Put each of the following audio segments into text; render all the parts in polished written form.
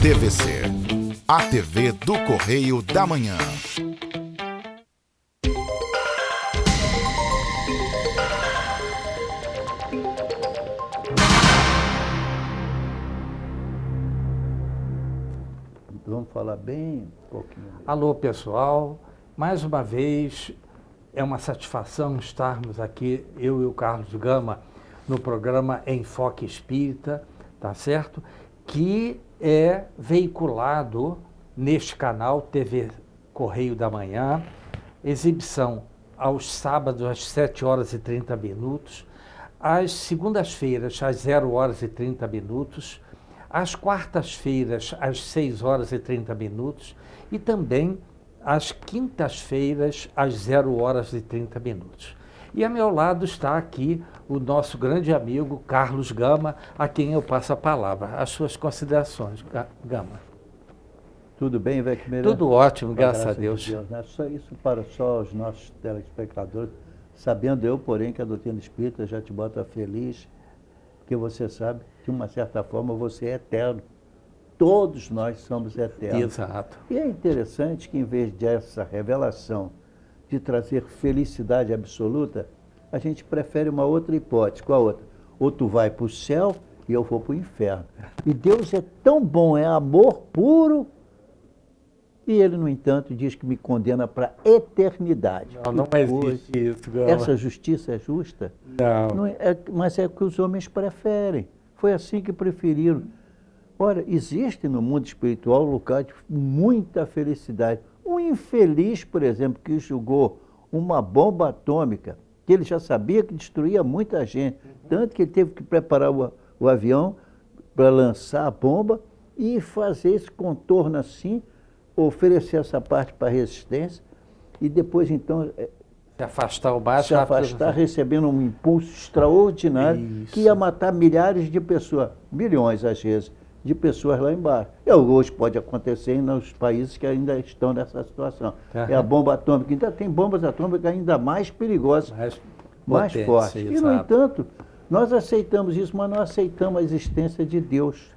TVC, a TV do Correio da Manhã. Vamos falar bem um pouquinho. Alô, pessoal. Mais uma vez, é uma satisfação estarmos aqui, eu e o Carlos Gama, no programa Enfoque Espírita, tá certo? Que é veiculado neste canal TV Correio da Manhã, exibição aos sábados às 7h30, às segundas-feiras às 0h30, às quartas-feiras às 6h30 e também às quintas-feiras às 0h30. E a meu lado está aqui o nosso grande amigo Carlos Gama, a quem eu passo a palavra. As suas considerações, Gama. Tudo bem, Vecmira? Tudo ótimo, graças a Deus. De Deus, né? Só isso para só os nossos telespectadores, sabendo eu, porém, que a doutrina espírita já te bota feliz, que você sabe que, de uma certa forma, você é eterno. Todos nós somos eternos. Exato. E é interessante que, em vez dessa revelação de trazer felicidade absoluta, a gente prefere uma outra hipótese. Qual a outra? Ou tu vai para o céu e eu vou para o inferno. E Deus é tão bom, é amor puro, e Ele, no entanto, diz que me condena para a eternidade. Não existe isso, Gama. Essa justiça é justa? Não. Mas é o que os homens preferem. Foi assim que preferiram. Ora, existe no mundo espiritual um lugar de muita felicidade. Um infeliz, por exemplo, que jogou uma bomba atômica, que ele já sabia que destruía muita gente, tanto que ele teve que preparar o avião para lançar a bomba e fazer esse contorno assim, oferecer essa parte para a resistência e depois, então, se afastar o mais se afastar, recebendo um impulso extraordinário. Isso. Que ia matar milhares de pessoas, milhões às vezes, de pessoas lá embaixo. E hoje pode acontecer nos países que ainda estão nessa situação. É a bomba atômica. Ainda tem bombas atômicas ainda mais perigosas, mais fortes. Exato. E, no entanto, nós aceitamos isso, mas não aceitamos a existência de Deus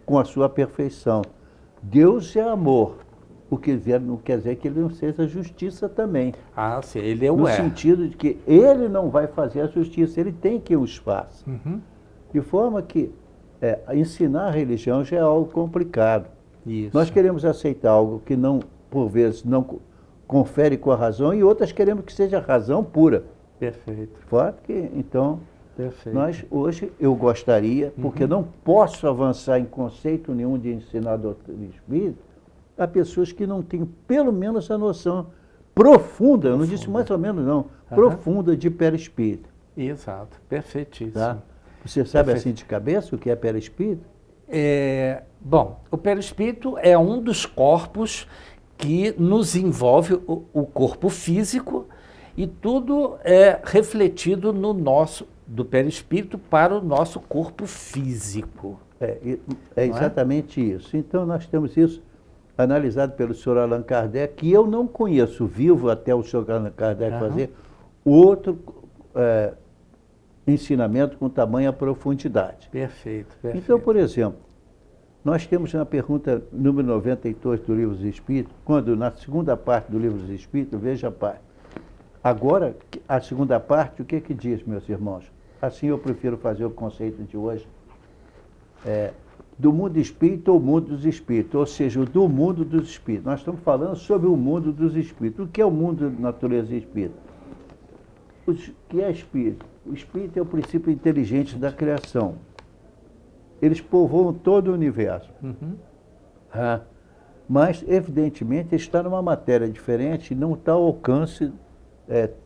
com a sua perfeição. Deus é amor. O que não quer dizer que ele não seja justiça também. Ah, sim, ele é o no sentido de que ele não vai fazer a justiça, ele tem que os faça. De forma que ensinar a religião já é algo complicado. Isso. Nós queremos aceitar algo que não, por vezes, não confere com a razão, e outras queremos que seja razão pura. Perfeito. Fato que, então, perfeito. Nós hoje, eu gostaria, porque não posso avançar em conceito nenhum de ensinar a doutrina espírita, a pessoas que não têm pelo menos a noção profunda, eu não disse mais ou menos não, profunda de perispírito. Exato, perfeitíssimo. Tá? Você sabe assim de cabeça o que é perispírito? Bom, o perispírito é um dos corpos que nos envolve o corpo físico e tudo é refletido no nosso, do perispírito para o nosso corpo físico. É exatamente isso. Então nós temos isso analisado pelo Sr. Allan Kardec, que eu não conheço vivo até o Sr. Allan Kardec fazer outro ensinamento com tamanha profundidade. Perfeito. Então, por exemplo, nós temos na pergunta número 92 do Livro dos Espíritos, quando na segunda parte do Livro dos Espíritos, veja, pai, agora a segunda parte, o que que diz, meus irmãos? Assim eu prefiro fazer o conceito de hoje, do mundo espírita ou mundo dos espíritos, ou seja, do mundo dos espíritos. Nós estamos falando sobre o mundo dos espíritos. O que é o mundo de natureza espírita? O que é espírito? O espírito é o princípio inteligente da criação. Eles povoam todo o universo. Mas, evidentemente, está numa matéria diferente e não está ao alcance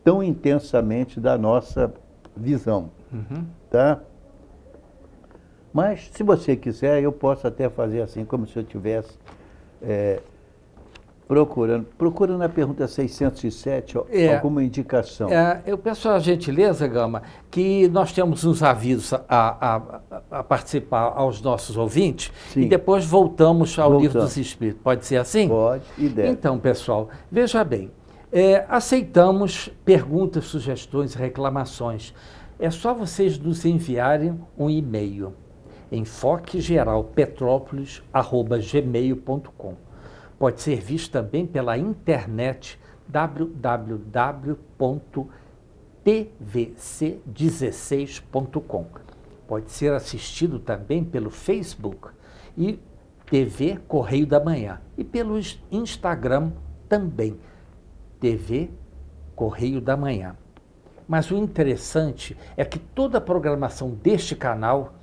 tão intensamente da nossa visão. Tá? Mas, se você quiser, eu posso até fazer assim, como se eu estivesse procurando na pergunta 607 alguma indicação. Eu peço a gentileza, Gama, que nós temos uns avisos a participar aos nossos ouvintes. Sim. E depois voltamos ao Livro dos Espíritos. Pode ser assim? Pode e deve. Então, pessoal, veja bem, Aceitamos perguntas, sugestões, reclamações. É só vocês nos enviarem um e-mail, enfoquegeralpetrópolis@gmail.com. Pode ser visto também pela internet www.tvc16.com. Pode ser assistido também pelo Facebook e TV Correio da Manhã e pelo Instagram também, TV Correio da Manhã. Mas o interessante é que toda a programação deste canal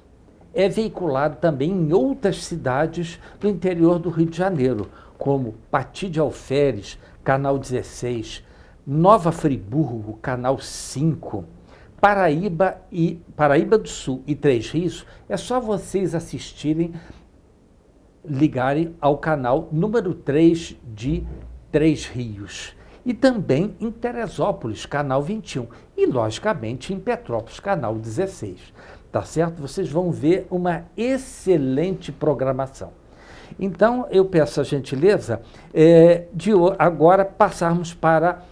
é veiculada também em outras cidades do interior do Rio de Janeiro, como Pati de Alferes, Canal 16, Nova Friburgo, Canal 5, Paraíba do Sul e Três Rios. É só vocês assistirem, ligarem ao canal número 3 de Três Rios. E também em Teresópolis, Canal 21. E, logicamente, em Petrópolis, Canal 16. Tá certo? Vocês vão ver uma excelente programação. Então, eu peço a gentileza de agora passarmos para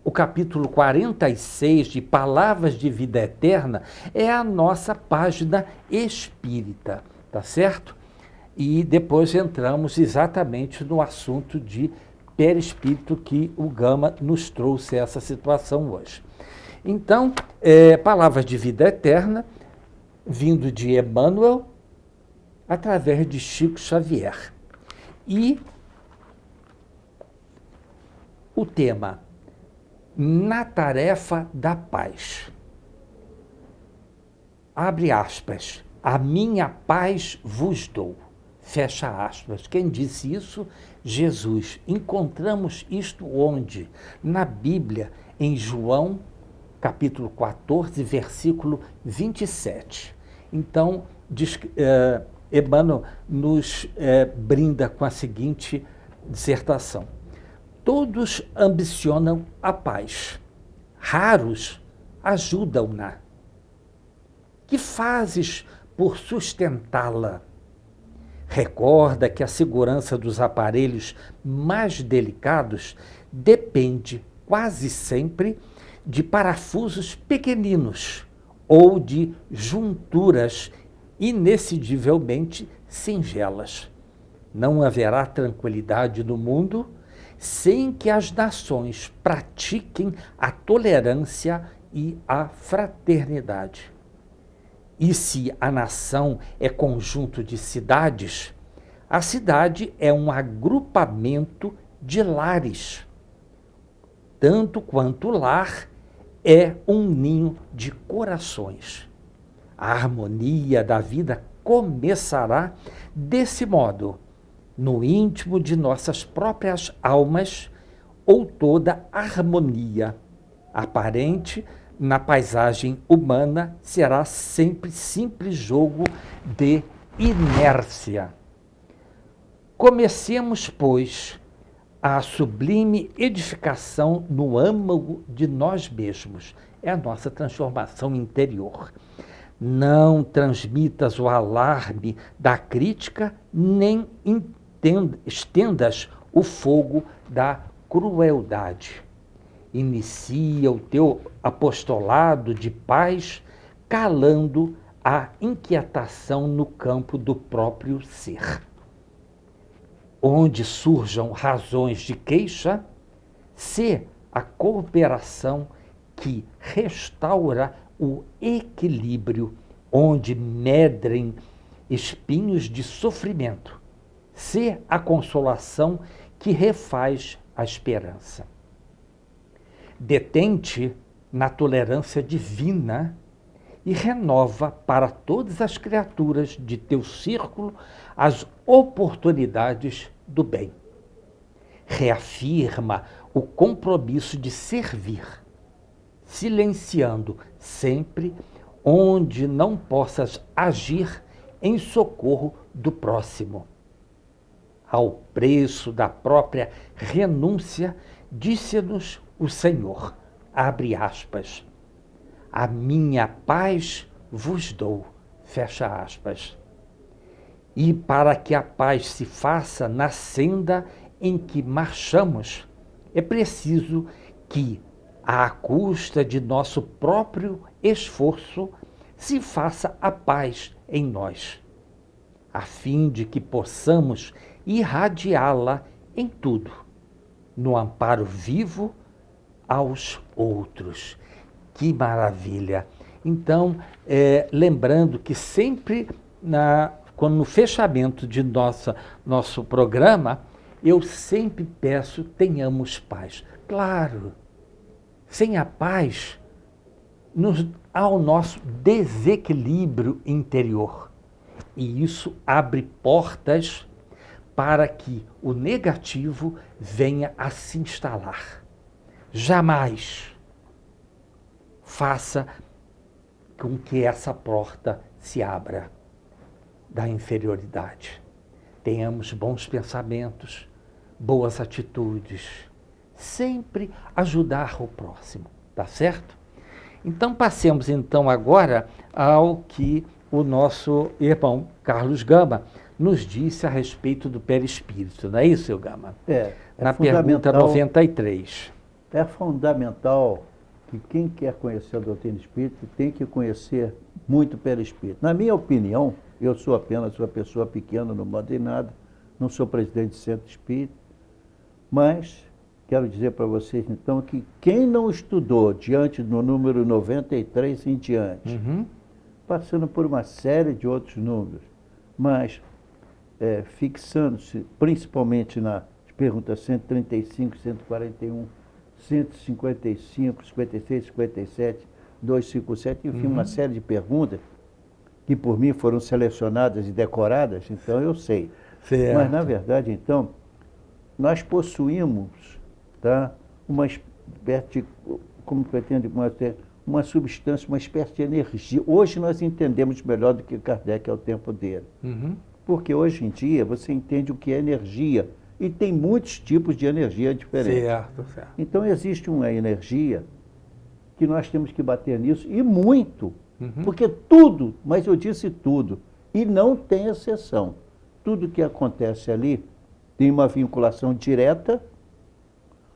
o capítulo 46 de Palavras de Vida Eterna, é a nossa página espírita, tá certo? E depois entramos exatamente no assunto de perispírito que o Gama nos trouxe essa situação hoje. Então, Palavras de Vida Eterna, vindo de Emmanuel, através de Chico Xavier. E o tema, na tarefa da paz. Abre aspas, a minha paz vos dou. Fecha aspas. Quem disse isso? Jesus. Encontramos isto onde? Na Bíblia, em João, capítulo 14, versículo 27. Então, Emmanuel nos brinda com a seguinte dissertação. Todos ambicionam a paz, raros ajudam-na. Que fazes por sustentá-la? Recorda que a segurança dos aparelhos mais delicados depende quase sempre de parafusos pequeninos ou de junturas inexcidivelmente singelas. Não haverá tranquilidade no mundo sem que as nações pratiquem a tolerância e a fraternidade. E se a nação é conjunto de cidades, a cidade é um agrupamento de lares, tanto quanto o lar é um ninho de corações. A harmonia da vida começará desse modo, no íntimo de nossas próprias almas, ou toda harmonia aparente na paisagem humana será sempre simples jogo de inércia. Comecemos, pois, a sublime edificação no âmago de nós mesmos. É a nossa transformação interior. Não transmitas o alarme da crítica, nem estendas o fogo da crueldade. Inicia o teu apostolado de paz, calando a inquietação no campo do próprio ser. Onde surjam razões de queixa, se a cooperação que restaura o equilíbrio, onde medrem espinhos de sofrimento, se a consolação que refaz a esperança. Detente na tolerância divina e renova para todas as criaturas de teu círculo as oportunidades do bem. Reafirma o compromisso de servir, silenciando sempre onde não possas agir em socorro do próximo. Ao preço da própria renúncia, disse-nos o Senhor, abre aspas, a minha paz vos dou, fecha aspas. E para que a paz se faça na senda em que marchamos, é preciso que, à custa de nosso próprio esforço, se faça a paz em nós, a fim de que possamos irradiá-la em tudo, no amparo vivo aos outros. Que maravilha! Então, lembrando que sempre, quando no fechamento de nosso programa, eu sempre peço, tenhamos paz. Claro, sem a paz, há o nosso desequilíbrio interior. E isso abre portas para que o negativo venha a se instalar. Jamais faça com que essa porta se abra da inferioridade. Tenhamos bons pensamentos, boas atitudes, sempre ajudar o próximo, tá certo? Então passemos então agora ao que o nosso irmão Carlos Gama nos disse a respeito do perispírito, não é isso, seu Gama? Na pergunta 93. É fundamental que quem quer conhecer a doutrina espírita tem que conhecer muito o perispírito. Na minha opinião, eu sou apenas uma pessoa pequena, não mando em nada, não sou presidente de centro espírita, mas quero dizer para vocês então que quem não estudou diante do número 93 em diante, passando por uma série de outros números, mas fixando-se principalmente nas perguntas 135, 141, 155, 56, 57, 257, enfim, uma série de perguntas que por mim foram selecionadas e decoradas, então eu sei. Certo. Mas, na verdade, então, nós possuímos, tá, uma espécie de, como pretende, uma substância, uma espécie de energia. Hoje nós entendemos melhor do que Kardec ao tempo dele. Porque hoje em dia você entende o que é energia. E tem muitos tipos de energia diferentes. Certo. Então existe uma energia que nós temos que bater nisso, e muito. Porque tudo, mas eu disse tudo, e não tem exceção. Tudo que acontece ali tem uma vinculação direta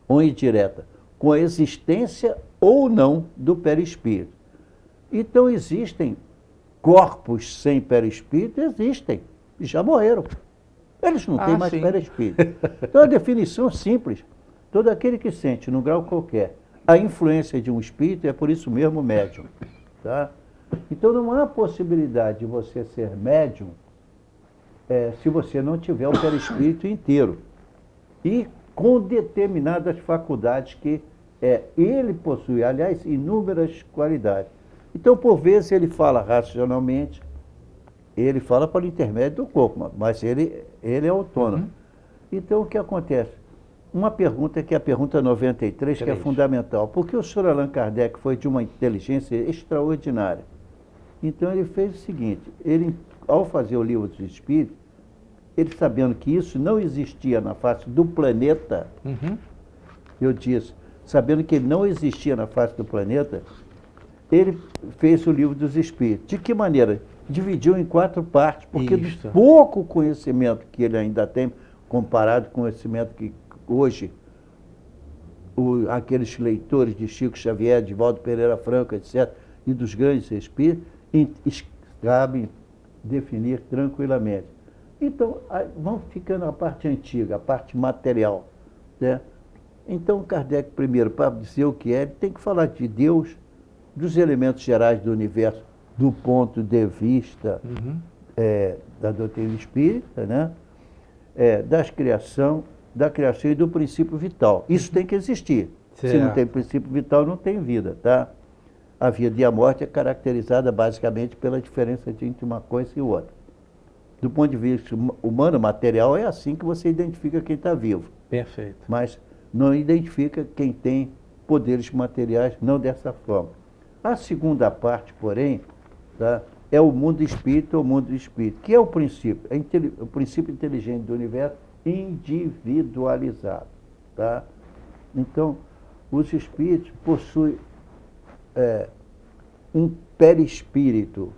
ou indireta com a existência ou não do perispírito. Então existem corpos sem perispírito, existem, e já morreram. Eles não têm mais perispírito. Então a definição é simples. Todo aquele que sente, num grau qualquer, a influência de um espírito é por isso mesmo médium. Tá? Então não há possibilidade de você ser médium se você não tiver o perispírito inteiro. E com determinadas faculdades que ele possui, aliás, inúmeras qualidades. Então, por vezes, ele fala racionalmente, ele fala por intermédio do corpo, mas ele é autônomo. Então, o que acontece? Uma pergunta que é a pergunta 93, que é fundamental. Porque o Sr. Allan Kardec foi de uma inteligência extraordinária. Então, ele fez o seguinte, ele, ao fazer o Livro dos Espíritos, ele sabendo que isso não existia na face do planeta, eu disse, sabendo que ele não existia na face do planeta, ele fez o Livro dos Espíritos. De que maneira? Dividiu em 4 partes, porque do pouco conhecimento que ele ainda tem, comparado com o conhecimento que hoje aqueles leitores de Chico Xavier, de Valdo Pereira Franco, etc., e dos grandes espíritos, cabe definir tranquilamente. Então, vamos ficando a parte antiga, a parte material. Né? Então, Kardec, primeiro, para dizer o que é, ele tem que falar de Deus, dos elementos gerais do universo, do ponto de vista da doutrina espírita, né? Da criação e do princípio vital. Isso tem que existir. Se não tem princípio vital, não tem vida. Tá? A vida e a morte é caracterizada basicamente pela diferença entre uma coisa e outra. Do ponto de vista humano, material, é assim que você identifica quem está vivo. Perfeito. Mas não identifica quem tem poderes materiais, não dessa forma. A segunda parte, porém, tá, é o mundo espírita ou mundo espírito, que é o princípio, o princípio inteligente do universo individualizado. Tá? Então, os espíritos possuem um perispírito,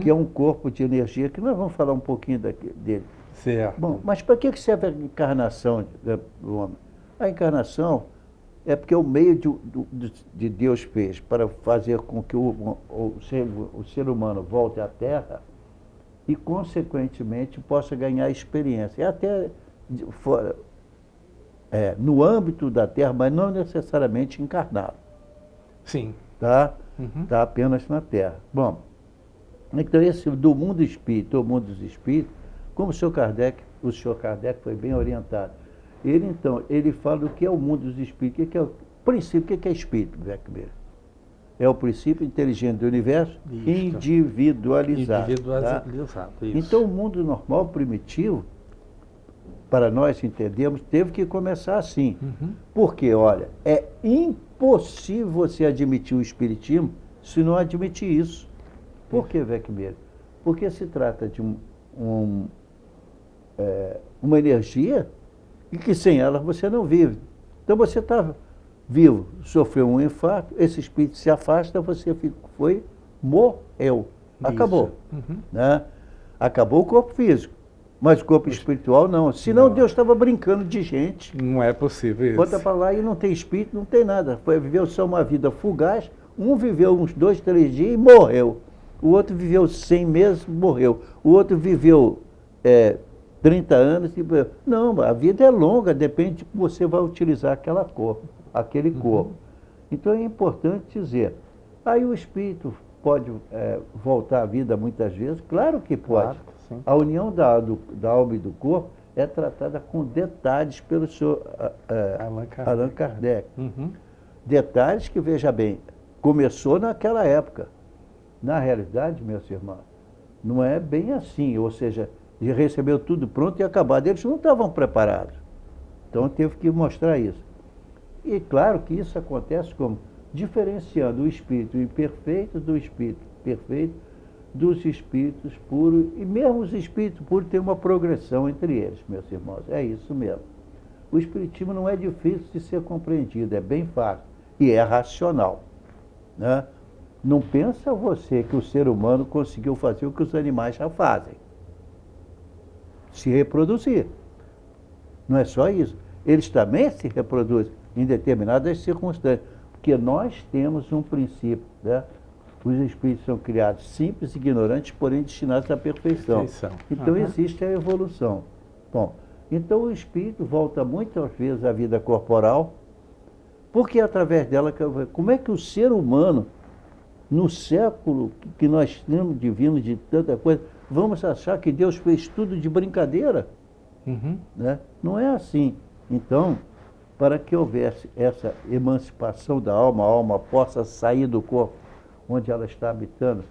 que é um corpo de energia, que nós vamos falar um pouquinho dele. Certo. Bom, mas para que serve a encarnação do homem? A encarnação é porque é o meio de Deus fez para fazer com que o ser humano volte à Terra e, consequentemente, possa ganhar experiência. É até fora, no âmbito da Terra, mas não necessariamente encarnado. Sim. Tá? Uhum. Tá apenas na Terra. Bom, então esse do mundo espírita, o mundo dos espíritos, como o senhor Kardec foi bem orientado. Ele fala do que é o mundo dos espíritos, o que é o princípio, o que é espírito, Beckmer? É o princípio inteligente do universo individualizado. Individualizado, Tá? isso. Então o mundo normal, primitivo, para nós entendermos, teve que começar assim. Uhum. Porque, olha, é impossível você admitir o espiritismo se não admitir isso. Por que, Beckmer? Porque se trata de uma energia e que sem ela você não vive. Então você está vivo, sofreu um infarto, esse espírito se afasta, você morreu. Acabou. Uhum. Né? Acabou o corpo físico, mas o corpo espiritual não. Senão Deus estava brincando de gente. Não é possível isso. Bota para lá e não tem espírito, não tem nada. Viveu só uma vida fugaz, um viveu uns 2, 3 dias e morreu. O outro viveu 100 meses, morreu. O outro viveu 30 anos. Não, a vida é longa, depende de que você vai utilizar aquele corpo. Então é importante dizer. Aí o espírito pode voltar à vida muitas vezes? Claro que pode. Claro, sim. A união da alma e do corpo é tratada com detalhes pelo senhor Allan Kardec. Uhum. Detalhes que, veja bem, começou naquela época. Na realidade, meus irmãos, não é bem assim. Ou seja, ele recebeu tudo pronto e acabado. Eles não estavam preparados. Então teve que mostrar isso. E claro que isso acontece como? Diferenciando o espírito imperfeito do espírito perfeito, dos espíritos puros. E mesmo os espíritos puros têm uma progressão entre eles, meus irmãos. É isso mesmo. O espiritismo não é difícil de ser compreendido, é bem fácil. E é racional. Né? Não pensa você que o ser humano conseguiu fazer o que os animais já fazem. Se reproduzir. Não é só isso. Eles também se reproduzem em determinadas circunstâncias. Porque nós temos um princípio, né? Os espíritos são criados simples, ignorantes, porém destinados à perfeição. Então existe a evolução. Bom, então o espírito volta muitas vezes à vida corporal, porque através dela, como é que o ser humano, no século que nós temos divino de tanta coisa, vamos achar que Deus fez tudo de brincadeira? Uhum. Né? Não é assim. Então, para que houvesse essa emancipação da alma, a alma possa sair do corpo onde ela está habitando,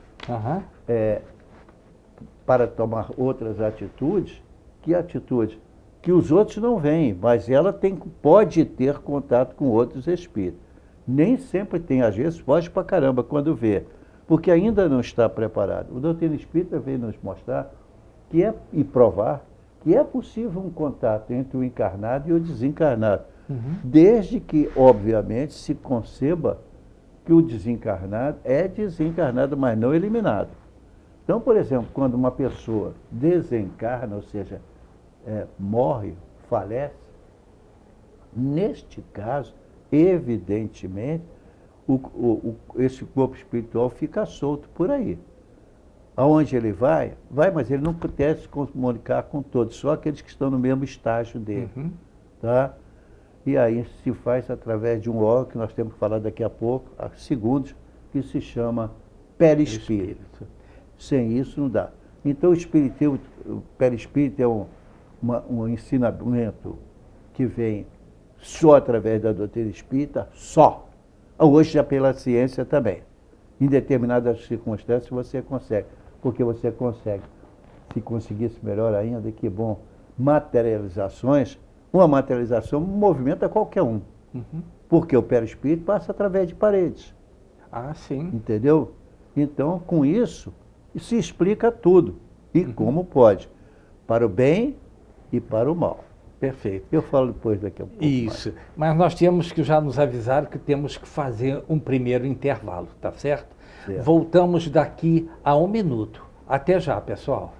para tomar outras atitudes, que atitudes? Que os outros não veem, mas ela pode ter contato com outros espíritos. Nem sempre tem, às vezes foge pra caramba quando vê, porque ainda não está preparado. O doutrina espírita veio nos mostrar e provar que é possível um contato entre o encarnado e o desencarnado, desde que, obviamente, se conceba que o desencarnado é desencarnado, mas não eliminado. Então, por exemplo, quando uma pessoa desencarna, ou seja, morre, falece, neste caso, evidentemente, esse corpo espiritual fica solto por aí. Aonde ele vai, mas ele não pode se comunicar com todos, só aqueles que estão no mesmo estágio dele. Tá? E aí se faz através de um órgão que nós temos que falar daqui a pouco, a segundos, que se chama perispírito. Sem isso não dá. Então o perispírito é um ensinamento que vem só através da doutrina espírita, só. Hoje já pela ciência também. Em determinadas circunstâncias você consegue, porque você consegue, se conseguisse melhor ainda, que bom, materializações. Uma materialização movimenta qualquer um. Porque o perispírito passa através de paredes. Ah, sim. Entendeu? Então, com isso, se explica tudo. E como pode. Para o bem e para o mal. Perfeito. Eu falo depois daqui a pouco. Isso. Mas nós temos que já nos avisar que temos que fazer um primeiro intervalo, tá certo? Voltamos daqui a 1 minuto. Até já, pessoal.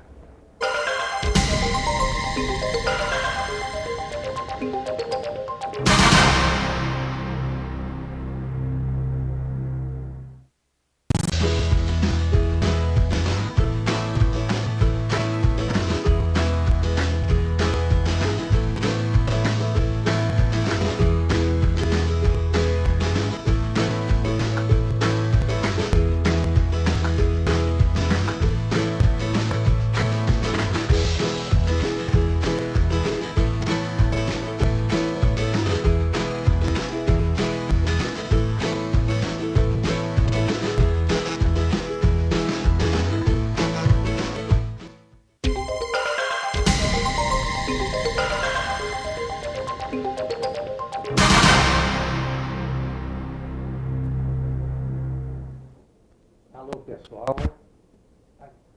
pessoal,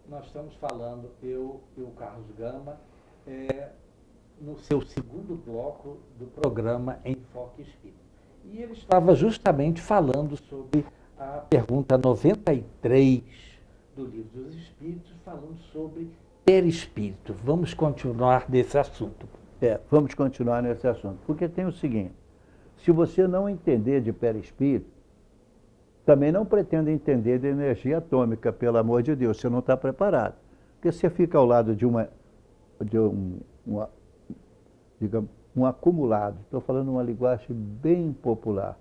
nós estamos falando, eu e o Carlos Gama, no seu segundo bloco do programa Enfoque Espírita. E ele estava justamente falando sobre a pergunta 93 do Livro dos Espíritos, falando sobre perispírito. Vamos continuar nesse assunto. Vamos continuar nesse assunto, porque tem o seguinte, se você não entender de perispírito, também não pretenda entender de energia atômica, pelo amor de Deus, você não está preparado. Porque você fica ao lado de digamos, um acumulado, estou falando uma linguagem bem popular,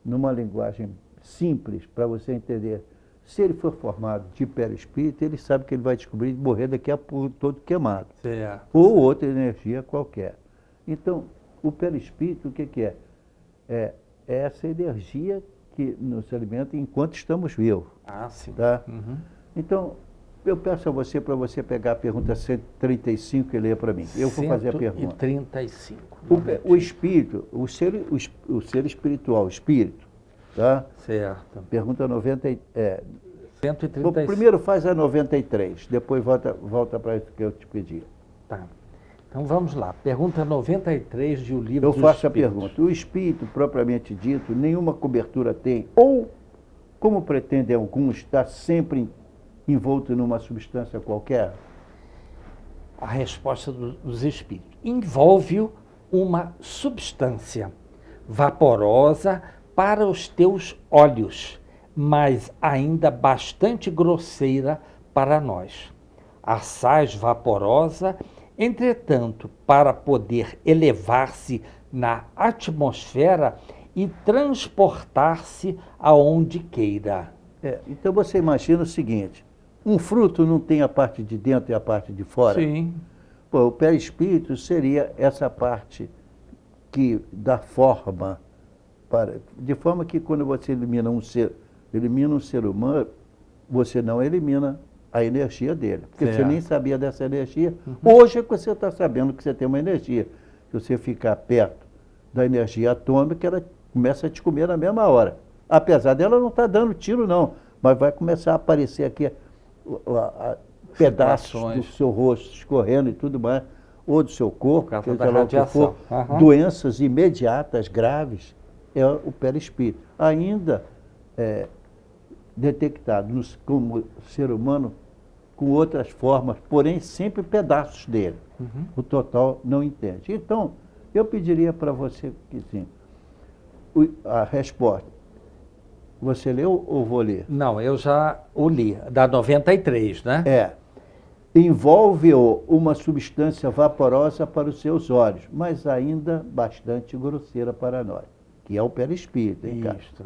numa linguagem simples para você entender. Se ele for formado de perispírito, ele sabe que ele vai descobrir e morrer daqui a pouco todo queimado. Certo. Ou outra energia qualquer. Então, o perispírito, o que é? É essa energia que nos alimenta enquanto estamos vivos. Ah, sim. Tá? Uhum. Então, eu peço a você para você pegar a pergunta 135 e ler para mim. Eu vou fazer a pergunta. 135. O espírito, o ser espiritual, o espírito, tá? Certo. Pergunta 135. Primeiro faz a 93, depois volta para isso que eu te pedi. Tá. Então vamos lá. Pergunta 93 de O Livro Eu dos faço a Espíritos. pergunta. O espírito, propriamente dito, nenhuma cobertura tem, ou, como pretendem alguns, está sempre envolto numa substância qualquer? A resposta dos espíritos. Envolve uma substância vaporosa para os teus olhos, mas ainda bastante grosseira para nós. Assaz vaporosa, entretanto, para poder elevar-se na atmosfera e transportar-se aonde queira. Então você imagina o seguinte, um fruto não tem a parte de dentro e a parte de fora? Sim. Pô, o perispírito seria essa parte que dá forma, de forma que quando você elimina um ser humano, você não elimina a energia dele. Porque Certo. você nem sabia dessa energia. Hoje é que você está sabendo que você tem uma energia. Se você ficar perto da energia atômica, ela começa a te comer na mesma hora. Apesar dela não estar dando tiro, não. Mas vai começar a aparecer aqui pedaços do seu rosto escorrendo e tudo mais, ou do seu corpo, Por causa seja da lá o que for, radiação. doenças imediatas, graves, é o perispírito. Ainda detectado como ser humano com outras formas, porém sempre pedaços dele. O total não entende. Então, eu pediria para você que sim, a resposta. Você leu ou vou ler? Não, eu já o li, da 93, né? Envolve-o uma substância vaporosa para os seus olhos, mas ainda bastante grosseira para nós, que é o perispírito, hein, cara? Isto.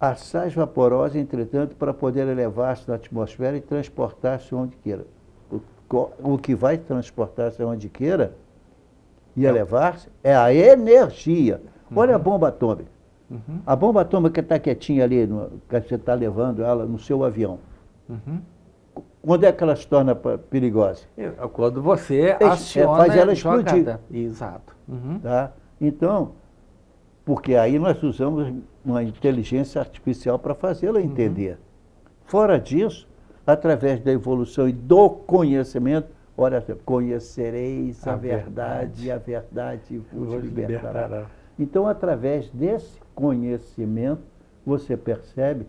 Assaz vaporosa, entretanto, para poder elevar-se na atmosfera e transportar-se onde queira. O que vai transportar-se onde queira e elevar-se é a energia. Olha a bomba atômica. A bomba atômica está quietinha ali, que você está levando ela no seu avião. Quando é que ela se torna perigosa? Quando você aciona faz ela a explodir. jogada. Exato. Tá? Então, porque aí nós usamos uma inteligência artificial para fazê-la entender. Fora disso, através da evolução e do conhecimento, olha, conhecereis a verdade, e a verdade vos libertará. Então, através desse conhecimento, você percebe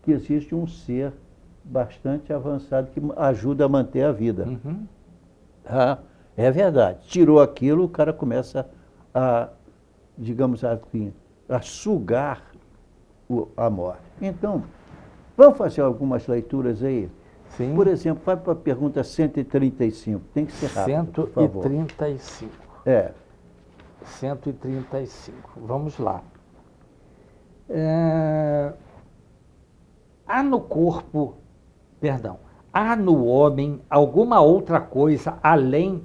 que existe um ser bastante avançado que ajuda a manter a vida. É verdade. Tirou aquilo, o cara começa a, digamos assim, a sugar a morte. Então, vamos fazer algumas leituras aí? Sim. Por exemplo, vai para a pergunta 135. Tem que ser rápido, por favor. 135. 135. Vamos lá. Há no corpo, há no homem alguma outra coisa além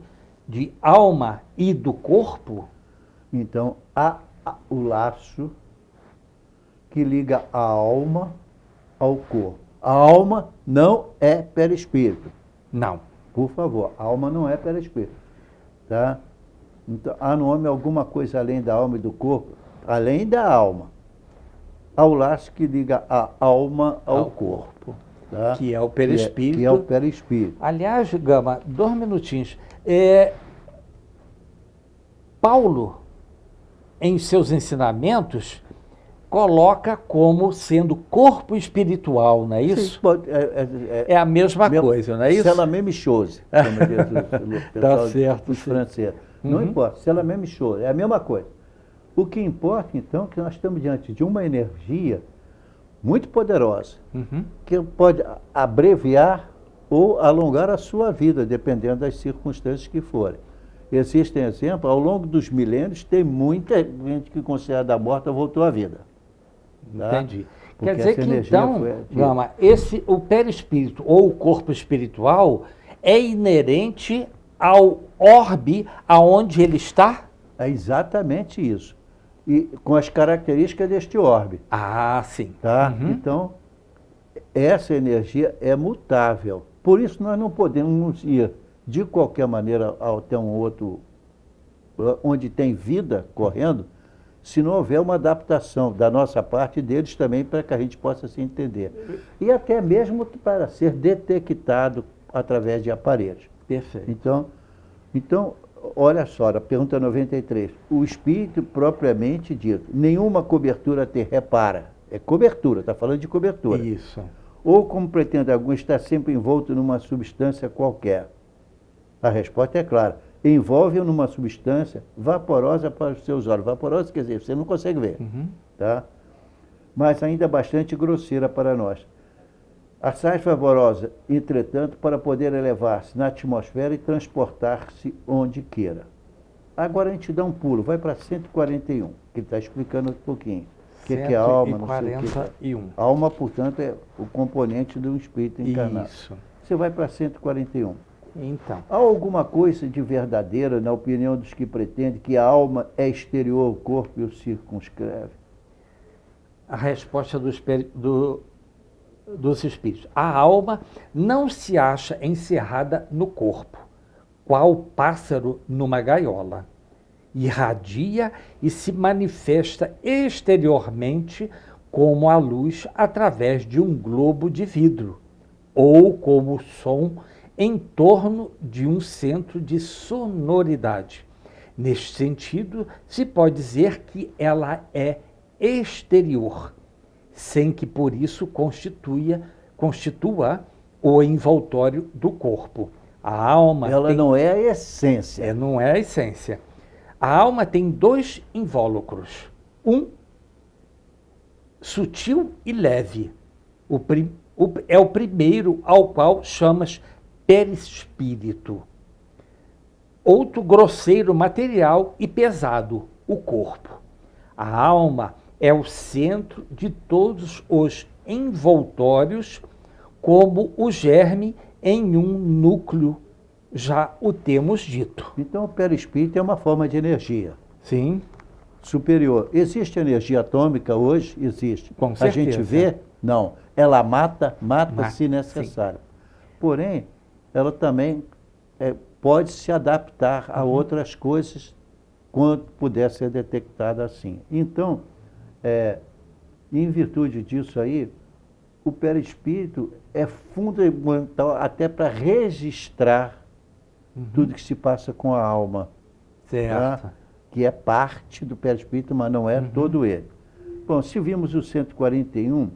de alma e do corpo? Então, há o laço que liga a alma ao corpo. A alma não é perispírito. Não. Por favor, a alma não é perispírito. Tá? Então, há no homem alguma coisa além da alma e do corpo? Além da alma. ao laço que liga a alma ao Ao corpo. Tá? Que é o perispírito. Que é o perispírito. Aliás, Gama, 2 minutinhos. Paulo, em seus ensinamentos, coloca como sendo corpo espiritual, não é isso? Sim, pode, É a mesma coisa, não é isso? C'est la même chose, como diz o pessoal, certo, os sim. franceses. Não importa, c'est la même chose, é a mesma coisa. O que importa, então, é que nós estamos diante de uma energia muito poderosa, que pode abreviar ou alongar a sua vida, dependendo das circunstâncias que forem. Existem exemplos, ao longo dos milênios, tem muita gente que considerada morta voltou à vida. Tá? Entendi. Porque Quer dizer essa que energia então, foi ativa. Gama, o perispírito ou o corpo espiritual é inerente ao orbe aonde ele está? É exatamente isso. E com as características deste orbe. Ah, sim. Tá? Então, essa energia é mutável. Por isso, nós não podemos ir, de qualquer maneira, até um outro, onde tem vida correndo, se não houver uma adaptação da nossa parte e deles também, para que a gente possa se entender. E até mesmo para ser detectado através de aparelhos. Perfeito. Então, olha só, a pergunta 93. O espírito propriamente dito, nenhuma cobertura te repara. É cobertura, está falando de cobertura. Isso. Ou, como pretende alguns, está sempre envolto numa substância qualquer. A resposta é clara. Envolve-o numa substância vaporosa para os seus olhos. Vaporosa quer dizer, você não consegue ver. Tá? Mas ainda bastante grosseira para nós. A sais vaporosa, entretanto, para poder elevar-se na atmosfera e transportar-se onde queira. Agora a gente dá um pulo, vai para 141, que ele está explicando um pouquinho. O que é a alma, não sei o que. 141. A alma, portanto, é o componente do espírito encarnado. Isso. Você vai para 141. Então, Há alguma coisa de verdadeira, na opinião dos que pretendem, que a alma é exterior ao corpo e o circunscreve? a resposta dos espíritos. A alma não se acha encerrada no corpo, qual pássaro numa gaiola. Irradia e se manifesta exteriormente como a luz através de um globo de vidro, ou como som em torno de um centro de sonoridade. Neste sentido, se pode dizer que ela é exterior, sem que por isso constitua o envoltório do corpo. A alma Ela não é a essência. não é a essência. A alma tem 2 invólucros. Um sutil e leve. É o primeiro ao qual chamas perispírito. Outro grosseiro, material e pesado, o corpo. A alma é o centro de todos os envoltórios, como o germe em um núcleo, já o temos dito. Então, o perispírito é uma forma de energia Sim. superior. Existe energia atômica hoje? Existe. Com A gente certeza. vê? Não. Ela mata Mata, se necessário. Porém, ela também pode se adaptar a outras coisas quando puder ser detectada assim. Então, em virtude disso aí, o perispírito é fundamental até para registrar tudo que se passa com a alma. Certo. Tá? Que é parte do perispírito, mas não é todo ele. Bom, se vimos o 141,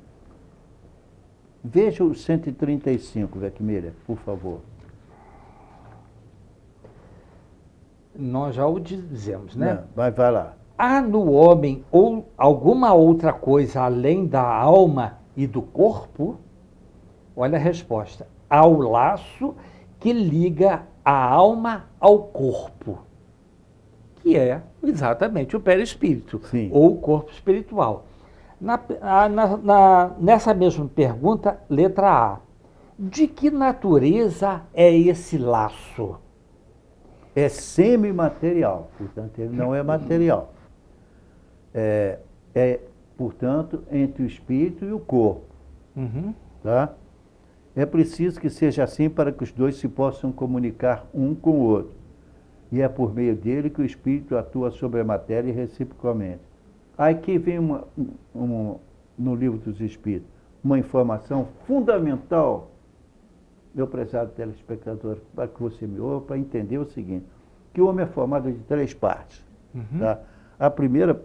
veja o 135, Vecmília, por favor. Nós já o dizemos, né? Não, mas vai lá. Há no homem ou alguma outra coisa além da alma e do corpo? Olha a resposta. Há o laço que liga a alma ao corpo, que é exatamente o perispírito, Sim. ou o corpo espiritual. Nessa mesma pergunta, letra A. De que natureza é esse laço? É semimaterial, portanto, ele não é material. Portanto, entre o espírito e o corpo. Tá? É preciso que seja assim para que os dois se possam comunicar um com o outro. E é por meio dele que o espírito atua sobre a matéria reciprocamente. Aqui vem no Livro dos Espíritos, uma informação fundamental, meu prezado telespectador, para que você me ouça, para entender o seguinte, que o homem é formado de 3 partes. Uhum. Tá? A primeira,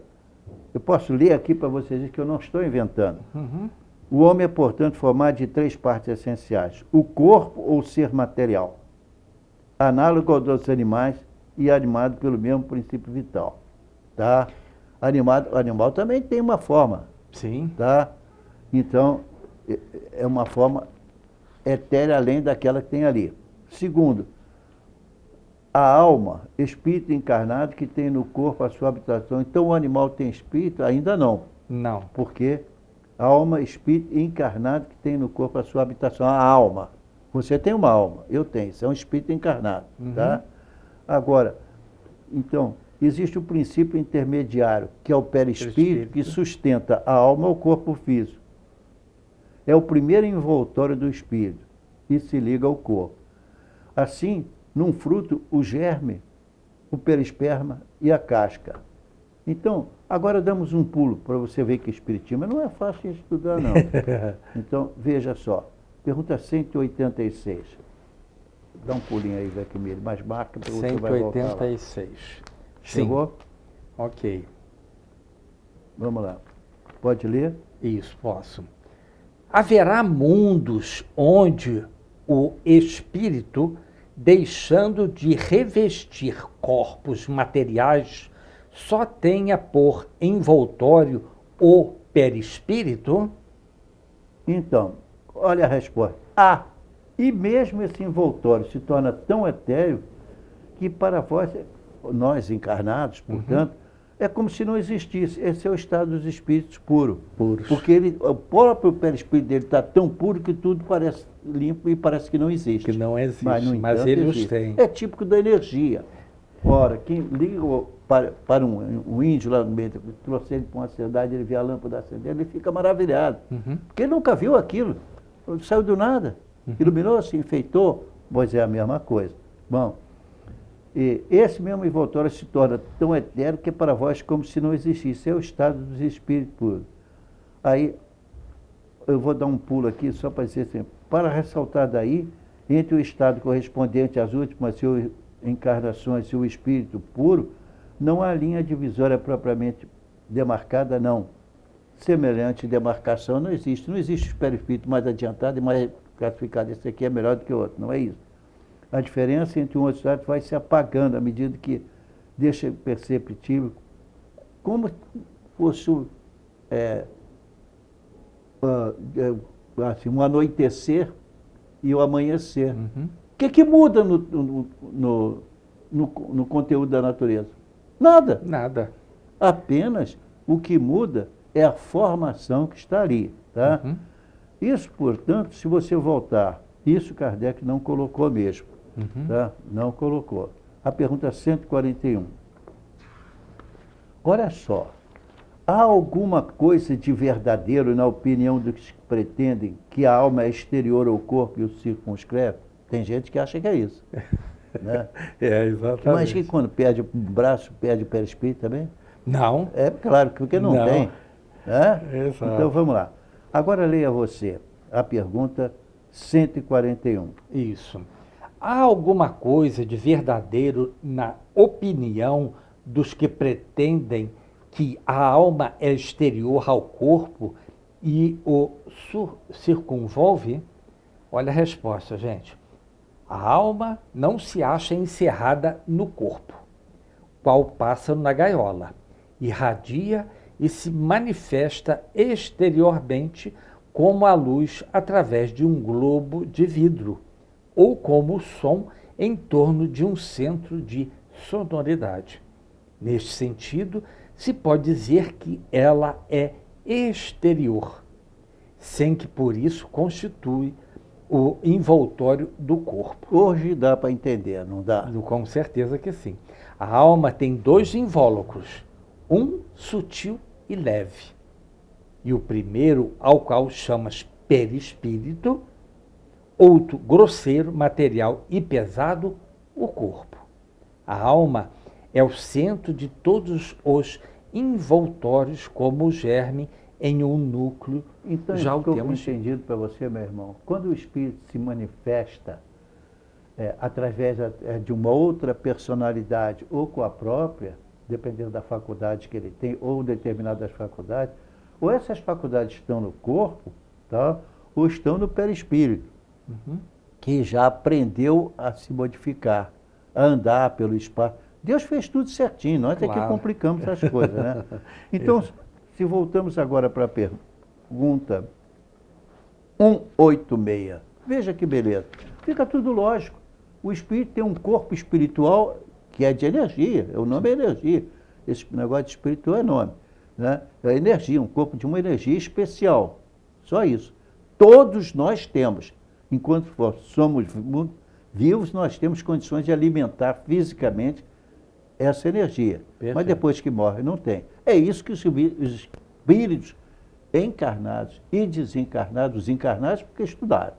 eu posso ler aqui para vocês que eu não estou inventando. Uhum. O homem é, portanto, formado de 3 partes essenciais: o corpo ou ser material, análogo ao dos animais e animado pelo mesmo princípio vital. Tá? Animal também tem uma forma. Sim. Tá? Então, é uma forma etérea além daquela que tem ali. Segundo, a alma, espírito encarnado que tem no corpo a sua habitação. Então, o animal tem espírito? Ainda não. Não. Porque a alma, espírito encarnado que tem no corpo a sua habitação. A alma. Você tem uma alma, eu tenho. Isso é um espírito encarnado. Uhum. Tá? Agora, então, existe o princípio intermediário, que é o perispírito, que sustenta a alma ao corpo físico. É o primeiro envoltório do espírito e se liga ao corpo. Assim, num fruto, o germe, o perisperma e a casca. Então, agora damos um pulo para você ver que espiritismo não é fácil de estudar, não. Então, veja só. Pergunta 186. Dá um pulinho aí, Zé Quimilho, mas marca para você vai voltar lá. 186. Chegou? Sim. Ok. Vamos lá. Pode ler? Isso, posso. Haverá mundos onde o espírito, deixando de revestir corpos materiais, só tenha por envoltório o perispírito? Então, olha a resposta. E mesmo esse envoltório se torna tão etéreo que para vós, nós encarnados, portanto, é como se não existisse. Esse é o estado dos espíritos puros. Porque o próprio perispírito dele está tão puro que tudo parece limpo e parece que não existe. Que não existe, Mas, no mas entanto, ele os existe. tem. É típico da energia. Ora, quem liga para um índio lá no meio, trouxe ele para uma cidade, ele vê a lâmpada acendendo, ele fica maravilhado. Porque ele nunca viu aquilo. Saiu do nada. Iluminou, se enfeitou, pois é a mesma coisa. Bom, e esse mesmo envoltório se torna tão etéreo que é para vós como se não existisse. É o estado dos espíritos puros. Aí, eu vou dar um pulo aqui só para dizer assim, para ressaltar daí, entre o estado correspondente às últimas encarnações e o espírito puro, não há linha divisória propriamente demarcada, não. Semelhante demarcação não existe. Não existe o perispírito mais adiantado e mais classificado. Esse aqui é melhor do que o outro, não é isso. A diferença entre um outro estado vai se apagando à medida que deixa perceptível, como fosse assim, um anoitecer e o amanhecer. O que muda no conteúdo da natureza? Nada. Nada. Apenas o que muda é a formação que está ali. Tá? Isso, portanto, se você voltar, isso Kardec não colocou mesmo. Tá? Não colocou. A pergunta 141. Olha só, há alguma coisa de verdadeiro na opinião dos que pretendem que a alma é exterior ao corpo e o circunscreve? Tem gente que acha que é isso. Né? É, exatamente. Mas que quando perde o braço, perde o perispírito também? Não. É claro, porque não tem. Né? Exato. Então vamos lá. Agora leia você a pergunta 141. Isso. Há alguma coisa de verdadeiro na opinião dos que pretendem que a alma é exterior ao corpo e o circunvolve? Olha a resposta, gente. A alma não se acha encerrada no corpo, qual pássaro na gaiola, irradia e se manifesta exteriormente como a luz através de um globo de vidro, ou como o som em torno de um centro de sonoridade. Neste sentido, se pode dizer que ela é exterior, sem que por isso constitui o envoltório do corpo. Hoje dá para entender, não dá? Com certeza que sim. A alma tem 2 invólucros, um sutil e leve, e o primeiro, ao qual chamas perispírito, outro grosseiro, material e pesado, o corpo. A alma é o centro de todos os envoltórios, como o germe em um núcleo. Então, Já o ficou temos. entendido para você, meu irmão. Quando o espírito se manifesta através de uma outra personalidade ou com a própria, dependendo da faculdade que ele tem, ou determinadas faculdades, ou essas faculdades estão no corpo, tá? Ou estão no perispírito, que já aprendeu a se modificar, a andar pelo espaço. Deus fez tudo certinho, nós é que Claro. complicamos as coisas, né? Então, se voltamos agora para a pergunta 186, veja que beleza. Fica tudo lógico. O espírito tem um corpo espiritual que é de energia, o nome é energia. Esse negócio de espiritual é nome, né? É energia, um corpo de uma energia especial. Só isso. Todos nós temos. Enquanto somos vivos, nós temos condições de alimentar fisicamente essa energia. Perfeito. Mas depois que morre, não tem. É isso que os espíritos encarnados e desencarnados, os encarnados porque estudaram.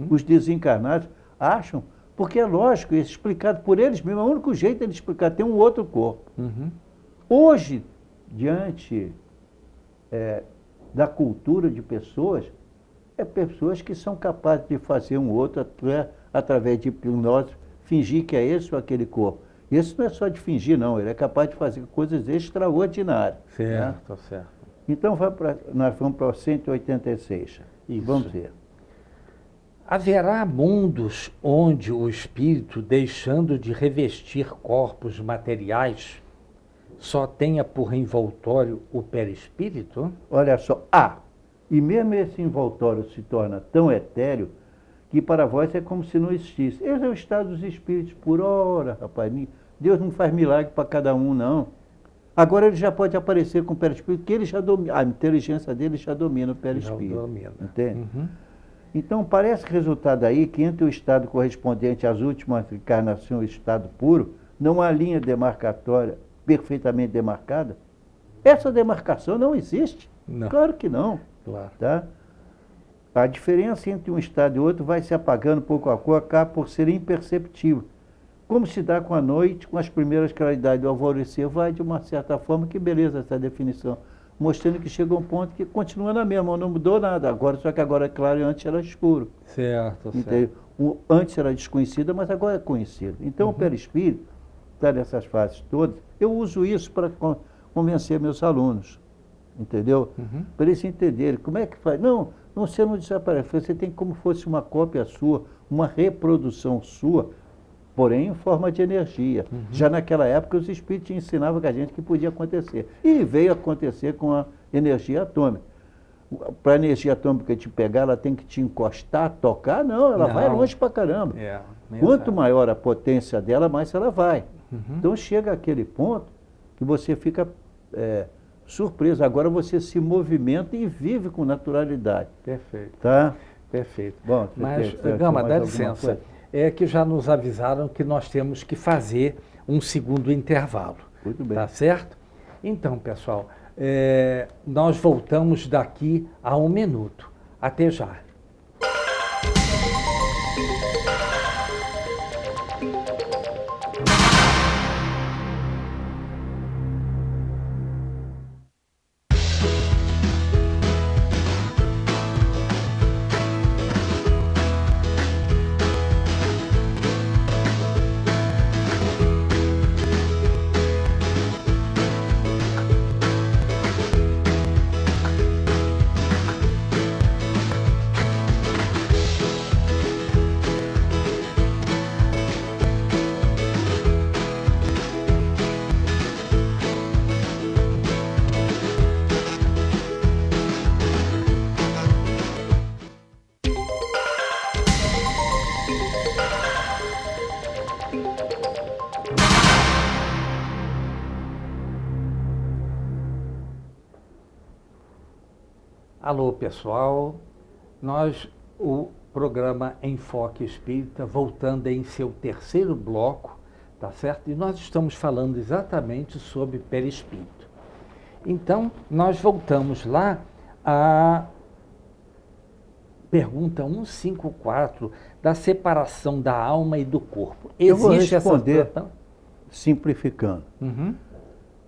Os desencarnados acham, porque é lógico, é explicado por eles mesmos, é o único jeito de ele explicar, tem um outro corpo. Hoje, diante da cultura de pessoas, pessoas que são capazes de fazer um outro através de hipnose, fingir que é esse ou aquele corpo. Esse não é só de fingir, não, ele é capaz de fazer coisas extraordinárias. Certo, Né? certo. Então, nós vamos para o 186. Isso. Vamos ver. Haverá mundos onde o espírito, deixando de revestir corpos materiais, só tenha por envoltório o perispírito? Olha só, e mesmo esse envoltório se torna tão etéreo que para vós é como se não existisse. Esse é o estado dos espíritos por hora, rapaz. Deus não faz milagre para cada um, não. Agora ele já pode aparecer com o perispírito, que ele já domina, a inteligência dele já domina o perispírito. Já domina. Entende? Então parece resultado aí que entre o estado correspondente às últimas encarnações e o estado puro, não há linha demarcatória perfeitamente demarcada. Essa demarcação não existe. Não. Claro que não. Claro. Tá? A diferença entre um estado e outro vai se apagando pouco a pouco, acaba por ser imperceptível. Como se dá com a noite, com as primeiras claridades do alvorecer, vai de uma certa forma, que beleza essa definição, mostrando que chega um ponto que continua na mesma, não mudou nada, agora, só que agora é claro e antes era escuro. Certo, Entendeu? Antes era desconhecida, mas agora é conhecido. Então o perispírito está nessas fases todas. Eu uso isso para convencer meus alunos, entendeu? Para eles entenderem como é que faz. Não, você não desaparece, você tem como fosse uma cópia sua, uma reprodução sua, porém em forma de energia. Já naquela época os espíritos ensinavam a gente que podia acontecer. E veio acontecer com a energia atômica. Para a energia atômica te pegar, ela tem que te encostar, tocar? Não, ela vai longe pra caramba. Quanto maior a potência dela, mais ela vai. Então chega aquele ponto que você fica surpreso. Agora você se movimenta e vive com naturalidade. Perfeito. Tá? Perfeito. Bom, mas, quer Gama, mais dá alguma licença. coisa? É que já nos avisaram que nós temos que fazer um segundo intervalo. Muito bem. Tá certo? Então, pessoal, nós voltamos daqui a 1 minuto. Até já. Alô, pessoal. O programa Enfoque Espírita, voltando em seu terceiro bloco, tá certo? E nós estamos falando exatamente sobre perispírito. Então, nós voltamos lá à pergunta 154 da separação da alma e do corpo. Eu vou Existe responder essa... simplificando.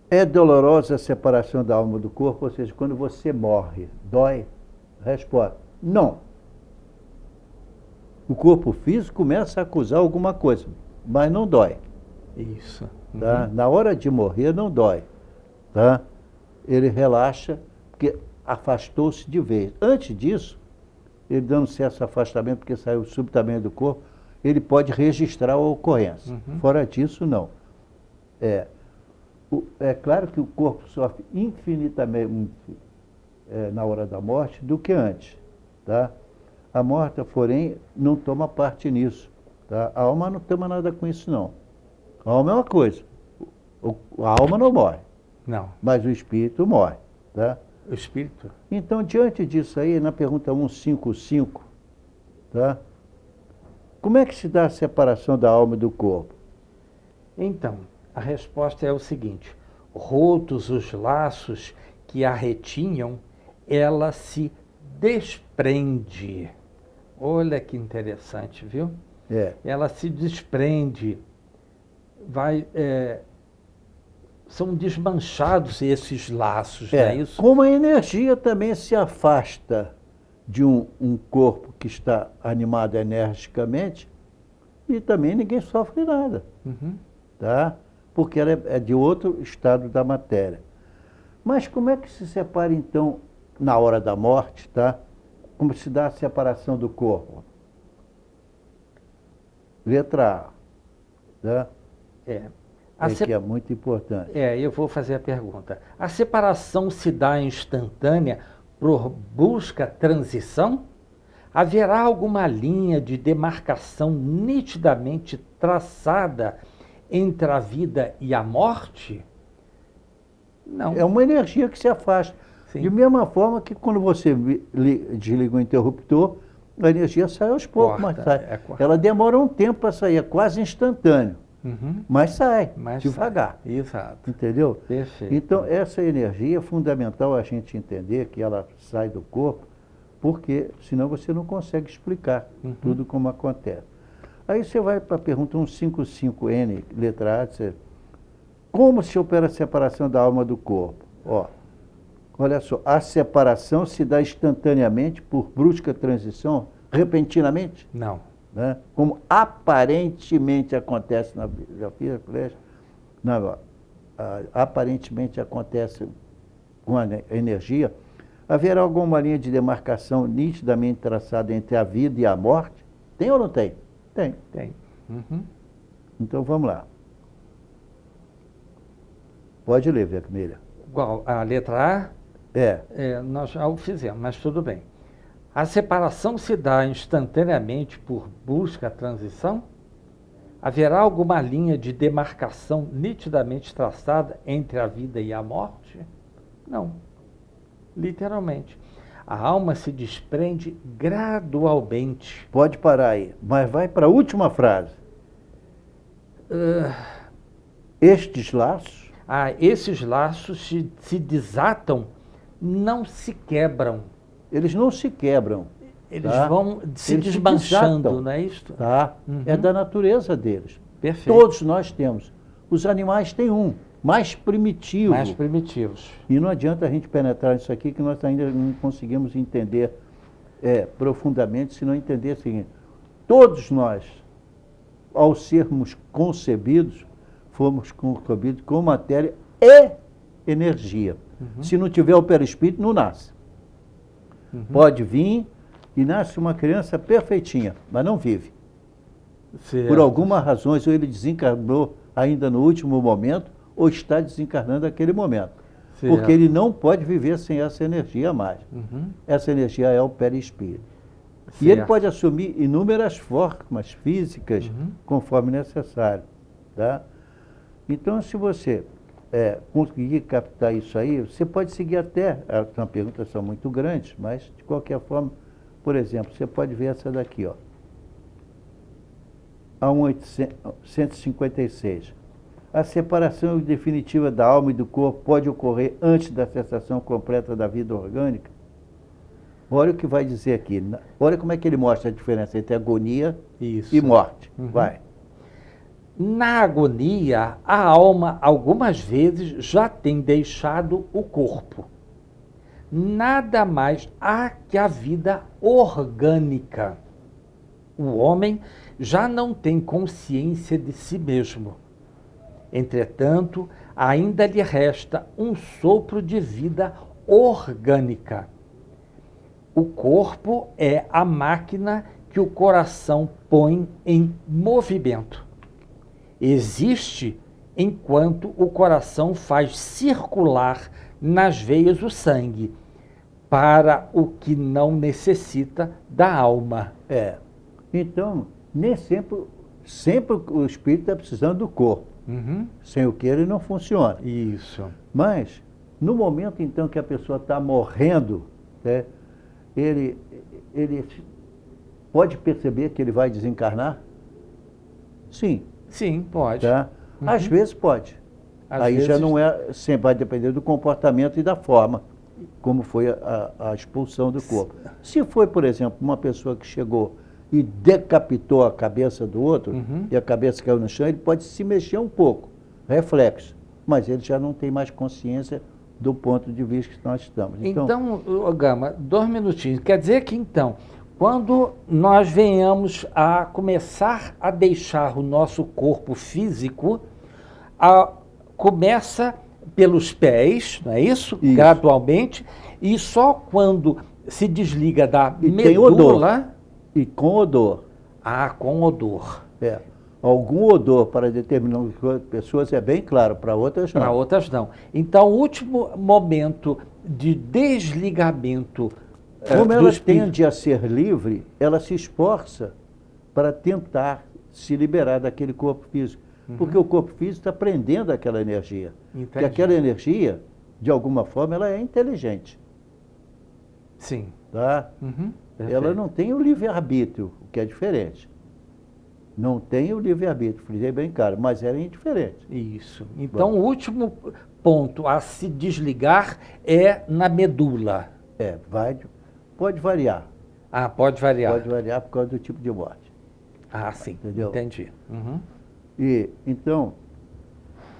É dolorosa a separação da alma do corpo, ou seja, quando você morre, dói? Resposta: não. O corpo físico começa a acusar alguma coisa, mas não dói. Isso. Tá? Na hora de morrer, não dói. Tá? Ele relaxa, porque afastou-se de vez. Antes disso, ele dando certo afastamento, porque saiu subitamente do corpo, ele pode registrar a ocorrência. Fora disso, não. É claro que o corpo sofre infinitamente na hora da morte do que antes. Tá? A morta, porém, não toma parte nisso. Tá? A alma não toma nada com isso, não. A alma é uma coisa. A alma não morre, Não. mas o espírito morre. Tá? O espírito? Então, diante disso aí, na pergunta 155, tá? Como é que se dá a separação da alma e do corpo? Então, a resposta é o seguinte: rotos os laços que a retinham, ela se desprende. Olha que interessante, viu? Ela se desprende, são desmanchados esses laços, não é isso? Como a energia também se afasta de um corpo que está animado energicamente, e também ninguém sofre nada, tá? Porque ela é de outro estado da matéria. Mas como é que se separa, então, na hora da morte, tá? Como se dá a separação do corpo? Letra A, tá? Que é muito importante. Eu vou fazer a pergunta. A separação se dá instantânea por busca transição? Haverá alguma linha de demarcação nitidamente traçada entre a vida e a morte? Não. É uma energia que se afasta. Sim. De mesma forma que quando você desliga o interruptor, a energia sai aos poucos, mas sai. Ela demora um tempo para sair, é quase instantâneo. Mas sai, devagar. Exato. Entendeu? Perfeito. Então, essa energia é fundamental a gente entender que ela sai do corpo, porque senão você não consegue explicar tudo como acontece. Aí você vai para a pergunta 155N, letra A, você, como se opera a separação da alma do corpo? Olha só, a separação se dá instantaneamente por brusca transição, repentinamente? Não. Né? Como aparentemente acontece na filosofia, aparentemente acontece com a energia, haverá alguma linha de demarcação nitidamente traçada entre a vida e a morte? Tem ou não tem? Tem. Tem. Então vamos lá. Pode ler, Vermelha. Igual a letra A? Nós já o fizemos, mas tudo bem. A separação se dá instantaneamente por busca transição? Haverá alguma linha de demarcação nitidamente traçada entre a vida e a morte? Não. Literalmente. A alma se desprende gradualmente. Pode parar aí, mas vai para a última frase. Estes laços? Esses laços se desatam, não se quebram. Eles não se quebram. Eles vão se desmanchando, não é isso? Tá? É da natureza deles. Perfeito. Todos nós temos. Os animais têm um, mais primitivo. Mais primitivos. E não adianta a gente penetrar nisso aqui, que nós ainda não conseguimos entender profundamente, se não entender o seguinte: todos nós, ao sermos concebidos, fomos concebidos com matéria e energia. Se não tiver o perispírito, não nasce. Pode vir e nasce uma criança perfeitinha, mas não vive. Certo. Por alguma razão, ou ele desencarnou ainda no último momento, ou está desencarnando naquele momento. Certo. Porque ele não pode viver sem essa energia mais. Essa energia é o perispírito. Certo. E ele pode assumir inúmeras formas físicas, conforme necessário. Tá? Então, se você conseguir captar isso aí, você pode seguir até, as perguntas são muito grandes, mas de qualquer forma, por exemplo, você pode ver essa daqui, a 156. A separação definitiva da alma e do corpo pode ocorrer antes da cessação completa da vida orgânica? Olha o que vai dizer aqui. Olha como é que ele mostra a diferença entre agonia e morte. Vai. Na agonia, a alma algumas vezes já tem deixado o corpo. Nada mais há que a vida orgânica. O homem já não tem consciência de si mesmo. Entretanto, ainda lhe resta um sopro de vida orgânica. O corpo é a máquina que o coração põe em movimento. Existe enquanto o coração faz circular nas veias o sangue, para o que não necessita da alma. Então, nem sempre o espírito está precisando do corpo. Sem o que ele não funciona. Isso. Mas, no momento então que a pessoa está morrendo, né, ele pode perceber que ele vai desencarnar? Sim. Sim, pode. Tá? Às vezes pode. Aí já não é, sempre vai depender do comportamento e da forma, como foi a expulsão do corpo. Se foi, por exemplo, uma pessoa que chegou e decapitou a cabeça do outro, e a cabeça caiu no chão, ele pode se mexer um pouco, reflexo, mas ele já não tem mais consciência do ponto de vista que nós estamos. Então, Gama, 2 minutinhos. Quer dizer que, então, quando nós venhamos a começar a deixar o nosso corpo físico, começa pelos pés, não é isso? Gradualmente, e só quando se desliga da medula... Tem odor. E com odor. Com odor. Algum odor para determinadas pessoas é bem claro, para outras não. Para outras não. Então, o último momento de desligamento... Como ela tende a ser livre, ela se esforça para tentar se liberar daquele corpo físico. Porque o corpo físico está prendendo aquela energia. Porque aquela energia, de alguma forma, ela é inteligente. Sim. Tá? Ela não tem o livre-arbítrio, o que é diferente. Não tem o livre-arbítrio, frisei bem claro, mas ela é indiferente. Isso. Então, o último ponto a se desligar é na medula. Pode variar. Pode variar. Pode variar por causa do tipo de morte. Sim. Entendeu? Entendi. E, então,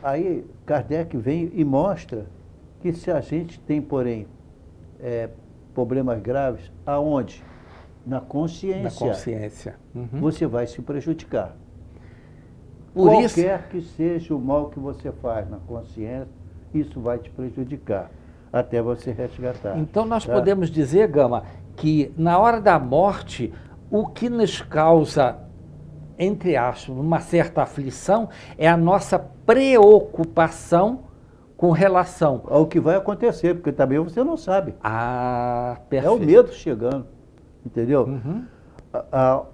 aí Kardec vem e mostra que se a gente tem, porém, problemas graves, aonde? Na consciência. Na consciência. Você vai se prejudicar. Por Qualquer que seja o mal que você faz na consciência, isso vai te prejudicar, até você resgatar. Então nós podemos dizer, Gama, que na hora da morte, o que nos causa, entre aspas, uma certa aflição, é a nossa preocupação com relação ao que vai acontecer, porque também você não sabe. Perfeito. É o medo chegando, entendeu? A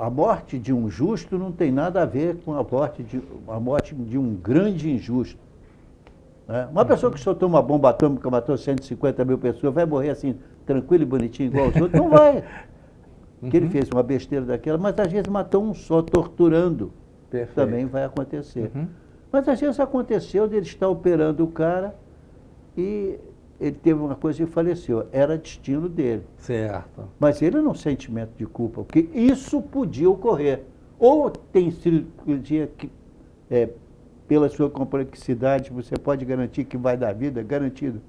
morte de um justo não tem nada a ver com a morte de um grande injusto. Né? Uma pessoa que soltou uma bomba atômica, matou 150 mil pessoas, vai morrer assim, tranquilo e bonitinho, igual os outros? Não vai. Que ele fez uma besteira daquela, mas às vezes matou um só, torturando. Perfeito. Também vai acontecer. Mas às vezes aconteceu de ele estar operando o cara e ele teve uma coisa e faleceu. Era destino dele. Certo. Mas ele não sente sentimento de culpa, porque isso podia ocorrer. Ou tem cirurgia que, pela sua complexidade, você pode garantir que vai dar vida, garantido.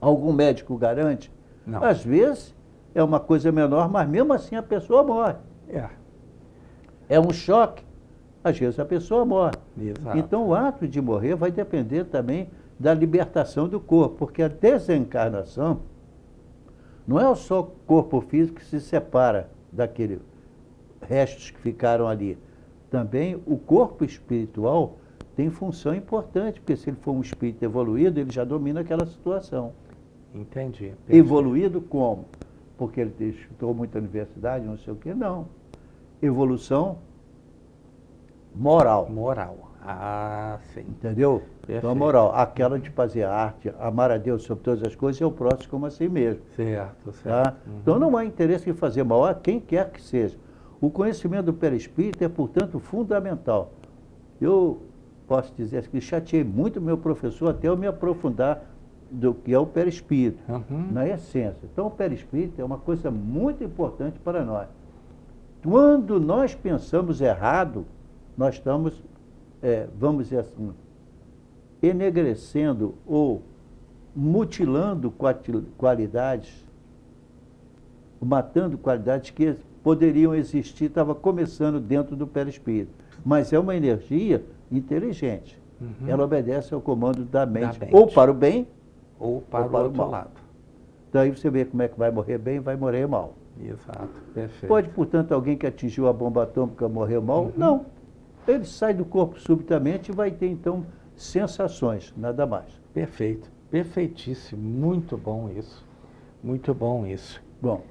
Algum médico garante? Não. Às vezes é uma coisa menor, mas mesmo assim a pessoa morre. É um choque, às vezes a pessoa morre. Exato. Então o ato de morrer vai depender também da libertação do corpo, porque a desencarnação não é só o corpo físico que se separa daqueles restos que ficaram ali. Também o corpo espiritual tem função importante, porque se ele for um espírito evoluído, ele já domina aquela situação. Entendi. Evoluído como? Porque ele estudou muita universidade, não sei o quê, não. Evolução moral. Sim. Entendeu? Perfeito. Então, a moral, aquela de fazer arte, amar a Deus sobre todas as coisas e o próximo como a si mesmo. Certo. Tá? Então, não há interesse em fazer mal a quem quer que seja. O conhecimento do perispírito é, portanto, fundamental. Eu posso dizer que chateei muito meu professor até eu me aprofundar do que é o perispírito, na essência. Então, o perispírito é uma coisa muito importante para nós. Quando nós pensamos errado, nós estamos, vamos dizer assim, enegrecendo ou mutilando qualidades, matando qualidades que poderiam existir, estava começando dentro do perispírito. Mas é uma energia inteligente. Uhum. Ela obedece ao comando da mente, mente. ou para o bem, ou para o outro lado. Daí você vê como é que vai morrer bem, vai morrer mal. Exato, perfeito. Pode, portanto, alguém que atingiu a bomba atômica morrer mal? Uhum. Não. Ele sai do corpo subitamente e vai ter, então, sensações, nada mais. Perfeito, perfeitíssimo, muito bom isso, muito bom isso. Bom,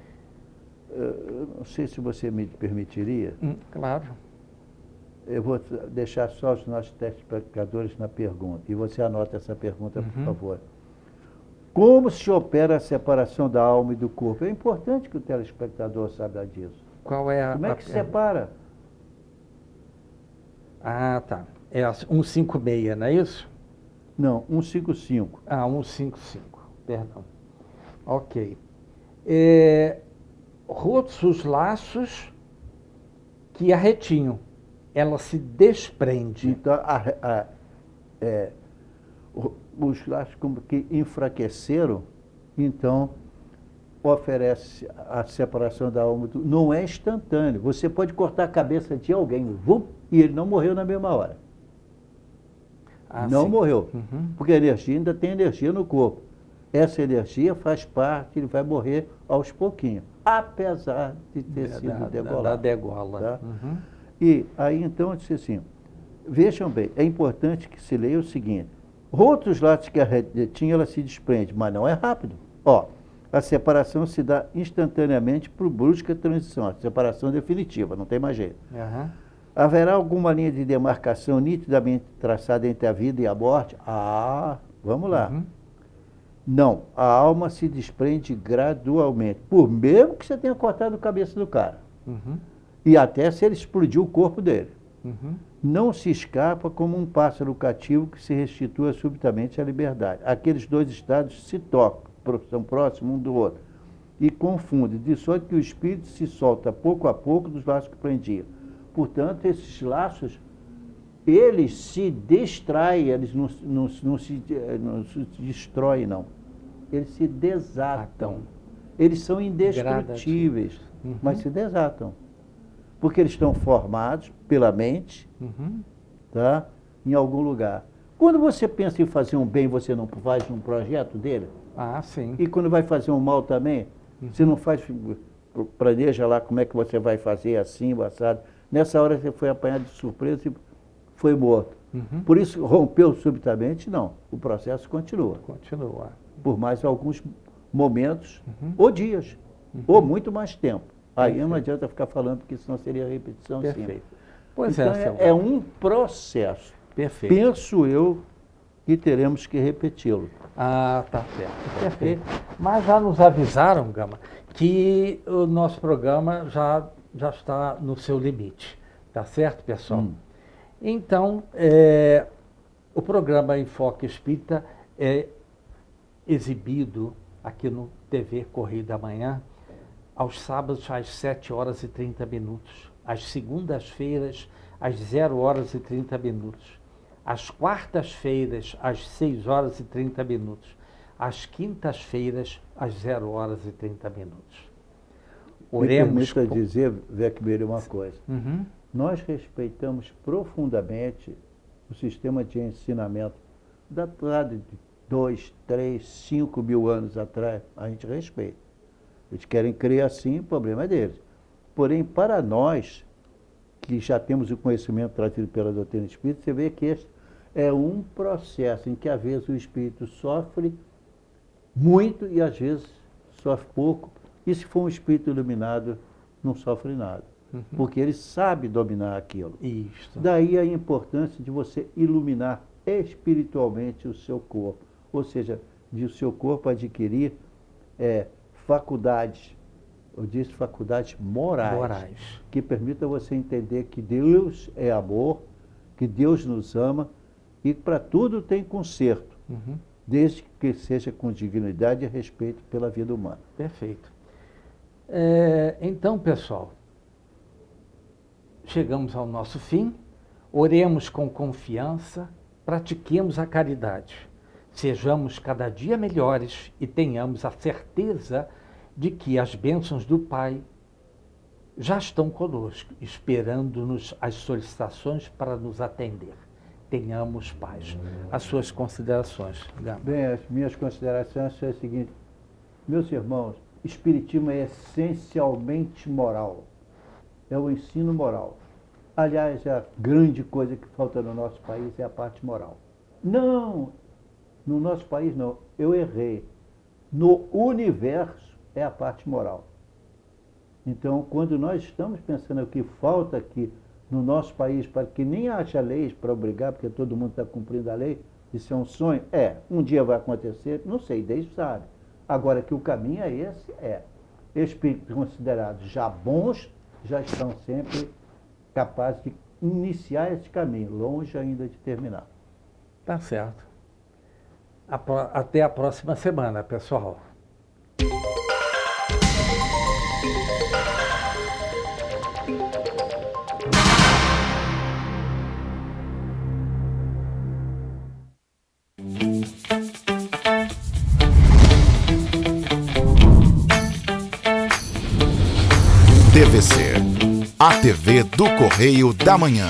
eu não sei se você me permitiria, Claro. eu vou deixar só os nossos telespectadores na pergunta, e você anota essa pergunta, por favor. Como se opera a separação da alma e do corpo? É importante que o telespectador saiba disso. Qual é a... Como é que separa? Ah, tá. É a 156, não é isso? Não, 155. Ah, 155, perdão. Ok. Rotos os laços que a retinham, ela se desprende. Então, os laços como que enfraqueceram, então oferece a separação da alma. Não é instantâneo. Você pode cortar a cabeça de alguém, e ele não morreu na mesma hora. Não sim. morreu. Uhum. Porque a energia ainda tem energia no corpo. Essa energia faz parte, ele vai morrer aos pouquinhos, apesar de ter sido degolado. Da degola. Tá? Uhum. E aí, então, eu disse assim, vejam bem, é importante que se leia o seguinte, outros laços que a retinha, ela se desprende, mas não é rápido. Ó, a separação se dá instantaneamente por brusca transição, a separação definitiva, não tem mais jeito. Uhum. Haverá alguma linha de demarcação nitidamente traçada entre a vida e a morte? Ah, vamos lá. Uhum. Não, a alma se desprende gradualmente, por mesmo que você tenha cortado a cabeça do cara. Uhum. E até se ele explodiu o corpo dele. Uhum. Não se escapa como um pássaro cativo que se restitua subitamente à liberdade. Aqueles dois estados se tocam, são próximos um do outro, e confundem, de sorte que o espírito se solta pouco a pouco dos laços que prendiam. Portanto, esses laços, eles se distraem, eles não se destroem, não. Eles se desatam. Eles são indestrutíveis, mas se desatam. Porque eles estão formados pela mente, tá, em algum lugar. Quando você pensa em fazer um bem, você não faz um projeto dele? Ah, sim. E quando vai fazer um mal também, você não faz, planeja lá como é que você vai fazer assim, assado. Nessa hora você foi apanhado de surpresa e foi morto. Por isso, rompeu subitamente? Não. O processo continua. Continua. Por mais alguns momentos, ou dias, ou muito mais tempo. Aí não adianta ficar falando, porque senão seria repetição. Perfeito. Sim. Pois então, é um processo. Perfeito. Penso eu que teremos que repeti-lo. Ah, tá certo. Perfeito. Mas já nos avisaram, Gama, que o nosso programa já está no seu limite. Tá certo, pessoal? Então, o programa Enfoque Espírita é exibido aqui no TV Correio da Manhã, aos sábados às 7h30, às segundas-feiras às 0h30, às quartas-feiras às 6h30, às quintas-feiras às 0h30. Oremos. Me permita dizer, Vecmir, uma coisa. Nós respeitamos profundamente o sistema de ensinamento datado de 2, 3, 5 mil anos atrás. A gente respeita. Eles querem crer assim, o problema é deles. Porém, para nós, que já temos o conhecimento trazido pela doutrina espírita, você vê que este é um processo em que, às vezes, o espírito sofre muito e, às vezes, sofre pouco. E, se for um espírito iluminado, não sofre nada. Porque ele sabe dominar aquilo. Isso. Daí a importância de você iluminar espiritualmente o seu corpo. Ou seja, de o seu corpo adquirir faculdades, eu disse faculdades morais, que permitam você entender que Deus é amor, que Deus nos ama e para tudo tem conserto, desde que seja com dignidade e respeito pela vida humana. Perfeito. Então, pessoal, chegamos ao nosso fim. Oremos com confiança, pratiquemos a caridade. Sejamos cada dia melhores e tenhamos a certeza de que as bênçãos do Pai já estão conosco, esperando-nos as solicitações para nos atender. Tenhamos paz. As suas considerações, Gama. Bem, as minhas considerações são as seguintes. Meus irmãos, Espiritismo é essencialmente moral. É o ensino moral. Aliás, a grande coisa que falta no nosso país é a parte moral. Não, no nosso país não, eu errei. No universo é a parte moral. Então, quando nós estamos pensando o que falta aqui no nosso país, para que nem haja leis para obrigar, porque todo mundo está cumprindo a lei, isso é um sonho? Um dia vai acontecer, não sei, Deus sabe. Agora que o caminho é esse, espíritos considerados já bons, já estão sempre capazes de iniciar esse caminho, longe ainda de terminar. Tá certo. Até a próxima semana, pessoal. TVC, a TV do Correio da Manhã.